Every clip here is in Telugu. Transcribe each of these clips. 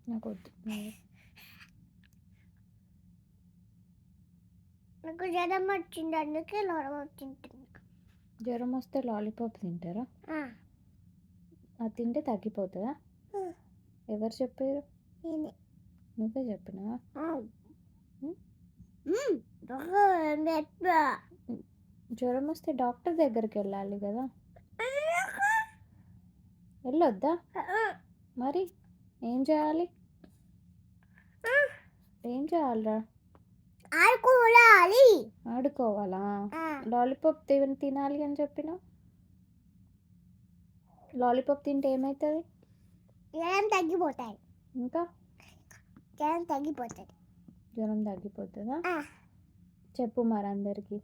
నాకు వద్దు. నాకు జ్వరం వచ్చింది, అందుకే లాలీపాప్ తింటున్నా. జ్వరం వస్తే లాలీపాప్ తింటారా? అది తింటే తగ్గిపోతుందా? ఎవరు చెప్పారు? నువ్వే చెప్పినావా? జ్వరం వస్తే డాక్టర్ దగ్గరికి వెళ్ళాలి కదా, వెళ్ళొద్దా? మరి ఏం చేయాలి? ఏం చేయాలరా? ఆడుకోవాలా? లాలీపాప్ తినాలి అని చెప్పిన. లాలీపాప్ తింటే ఏమవుతుంది? జ్వరం తగ్గిపోతాయి. ఇంకా జ్వరం తగ్గిపోతుంది. జ్వరం తగ్గిపోతుందా? చెప్పు మరి అందరికి.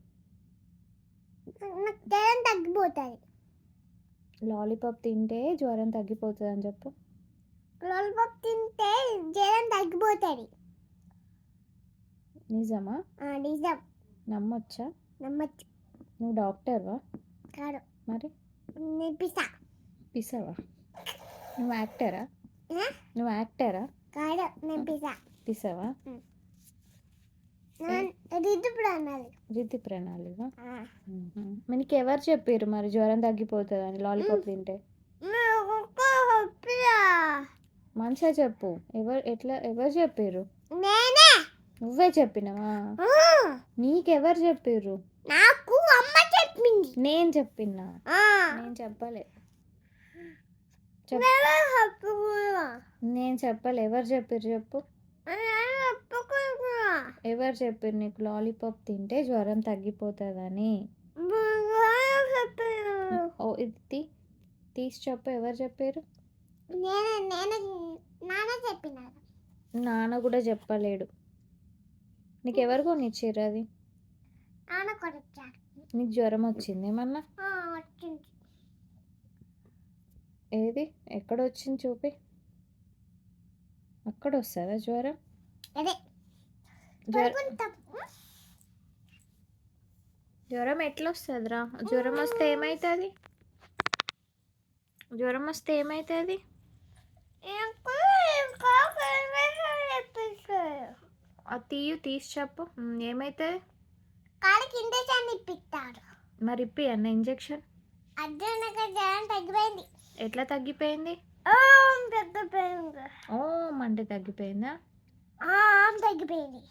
జ్వరం తగ్గిపోతుంది. లాలీపాప్ తింటే జ్వరం తగ్గిపోతుంది అని చెప్పు. లాలీపాప్ తింటే జ్వరం తగ్గిపోతుంది. నిజమా? నిజం. నమ్మొచ్చా? నమ్మచ్చు. నువ్వు డాక్టర్వా? కాదు. మరి పిసావా? నువ్వు యాక్టరా? నువ్వు యాక్టరా? కాదు, నేను పిసావా? రితి ప్రణాళిక. మనకి ఎవరు చెప్పారు మరి జ్వరం తగ్గిపోతుంది అని లాలీపాప్ తింటే? మంచిగా చెప్పు. ఎవరు చెప్పారు? నువ్వే చెప్పినవా? నీకెవరు చెప్పారు? నాకు అమ్మ చెప్పింది. నేను చెప్పినా? నేను చెప్పలే. నేను చెప్పలే. ఎవరు చెప్పారు చెప్పు. ఎవరు చెప్పారు నీకు లాలీపాప్ తింటే జ్వరం తగ్గిపోతుందని? ఓ ఇది తీసి చెప్పు. ఎవరు చెప్పారు? నాన్న కూడా చెప్పలేడు. నీకు ఎవరు కొనిచ్చారు అది? నీకు జ్వరం వచ్చింది ఏమన్నా? ఏది ఎక్కడ వచ్చింది చూపి. అక్కడ వస్తుందా జ్వరం? జ్వరం ఎట్లా వస్తుందిరా? జ్వరం వస్తే ఏమవుతుంది? జ్వరం వస్తే ఏమవుతుంది? తీసి చెప్పు. ఏమవుతుంది? కాలికి ఇంజక్షన్ ఇప్పిస్తారు. మరి ఇప్పి అన్న ఇంజక్షన్. జ్వరం తగ్గిపోయింది. ఎట్లా తగ్గిపోయింది? ఓ అంటే తగ్గిపోయిందా? తగ్గిపోయింది.